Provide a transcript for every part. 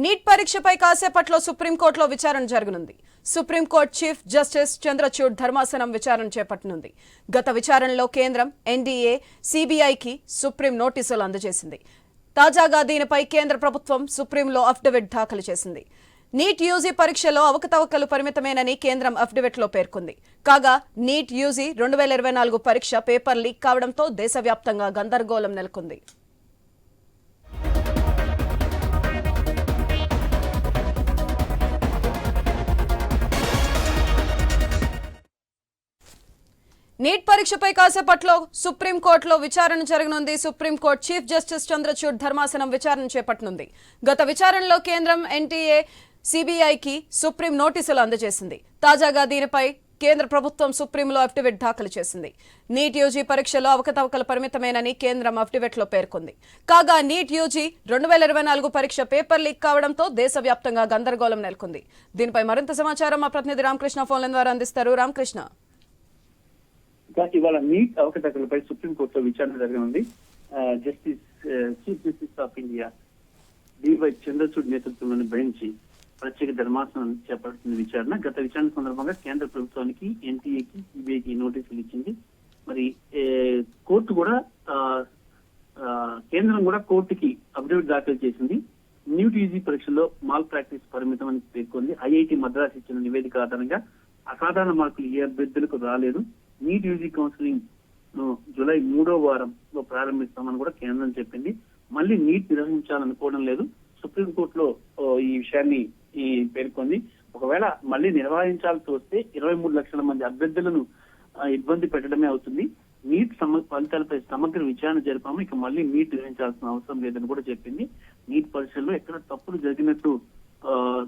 Neat పరీక్షపై కాసేపట్లో సుప్రీంకోర్టులో విచారణ జరగనుంది. సుప్రీంకోర్టు చీఫ్ జస్టిస్ చంద్రచూడ్ ధర్మాసనం విచారణ చేపట్టనుంది. గత విచారణలో కేంద్రం, ఎన్డీఏ, సీబీఐకి సుప్రీం నోటీసులు అందజేసింది. తాజాగా దీనిపై కేంద్ర ప్రభుత్వం సుప్రీంలో అఫిడవిట్ దాఖలు చేసింది. నీట్ యూజీ పరీక్షలో అవకతవకలు పరిమితమేనని కేంద్రం అఫిడవిట్లో పేర్కొంది. కాగా నీట్ యూజీ 2024 పరీక్ష పేపర్ లీక్ కావడంతో దేశవ్యాప్తంగా గందరగోళం నెలకొంది. నీట్ పరీక్షపై కాసేపట్లో సుప్రీంకోర్టులో విచారణ జరగనుంది. సుప్రీంకోర్టు చీఫ్ జస్టిస్ చంద్రచూడ్ ధర్మాసనం విచారణ చేపట్టనుంది. గత విచారణలో కేంద్రం, ఎన్టీఏ, సీబీఐకి సుప్రీం నోటీసులు అందజేసింది. తాజాగా దీనిపై కేంద్ర ప్రభుత్వం సుప్రీంలో అఫిడవిట్ దాఖలు చేసింది. నీట్ యూజీ పరీక్షలో అవకతవకలు పరిమితమేనని కేంద్రం అఫిడవిట్లో పేర్కొంది. కాగా నీట్ యూజీ 2024 పరీక్ష పేపర్ లీక్ కావడంతో దేశవ్యాప్తంగా గందరగోళం నెలకొంది. దీనిపై మరింత సమాచారం మా ప్రతినిధి రామకృష్ణ ఫోన్ లైన్ ద్వారా అందిస్తారు. రామకృష్ణ, ఇవాళ నీట్ అవకతవకలపై సుప్రీంకోర్టులో విచారణ జరగనుంది. Chief justice of India DY Chandrachud నేతృత్వంలోని బెంచ్ ప్రత్యేక ధర్మాసనం చేపడుతున్న విచారణ. గత విచారణ సందర్భంగా కేంద్ర ప్రభుత్వానికి, ఎన్టీఏకి, సిబిఐకి నోటీసులు ఇచ్చింది. మరి కోర్టు కూడా కేంద్రం కూడా కోర్టుకి అఫిడవిట్ దాఖలు చేసింది. నీట్ యూజీ పరీక్షల్లో మాల్ ప్రాక్టీస్ పరిమితం అని పేర్కొంది. ఐఐటి మద్రాస్ ఇచ్చిన నివేదిక ఆధారంగా అసాధారణ మార్కులు ఏ అభ్యర్థులకు రాలేదు. నీట్ యూజీ కౌన్సిలింగ్ ను జూలై 3వ వారంలో ప్రారంభిస్తామని కూడా కేంద్రం చెప్పింది. మళ్ళీ నీట్ నిర్వహించాలనుకోవడం లేదు. సుప్రీంకోర్టులో ఈ విషయాన్ని పేర్కొంది. ఒకవేళ మళ్ళీ నిర్వహించాల్సి వస్తే 23 లక్షల మంది అభ్యర్థులను ఇబ్బంది పెట్టడమే అవుతుంది. నీట్ ఫలితాలపై సమగ్ర విచారణ జరిపాము, ఇక మళ్ళీ నీట్ నిర్వహించాల్సిన అవసరం లేదని కూడా చెప్పింది. నీట్ పరీక్షల్లో ఎక్కడ తప్పులు జరిగినట్టు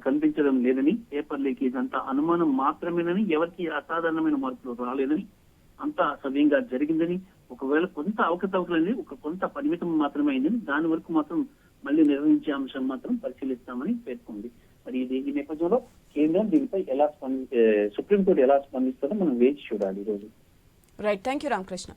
కనిపించడం లేదని, పేపర్ లీకేజ్ అంతా అనుమానం మాత్రమేనని, ఎవరికి అసాధారణమైన మార్పులు రాలేదని, అంతా సవ్యంగా జరిగిందని, ఒకవేళ కొంత అవకతవకలని కొంత పరిమితం మాత్రమే అయిందని, దాని వరకు మాత్రం మళ్ళీ నిర్వహించే అంశం మాత్రం పరిశీలిస్తామని పేర్కొంది. మరి ఈ నేపథ్యంలో కేంద్రం దీనిపై సుప్రీంకోర్టు ఎలా స్పందిస్తుందో మనం వేచి చూడాలి ఈ రోజు. Right, thank you Ramakrishna.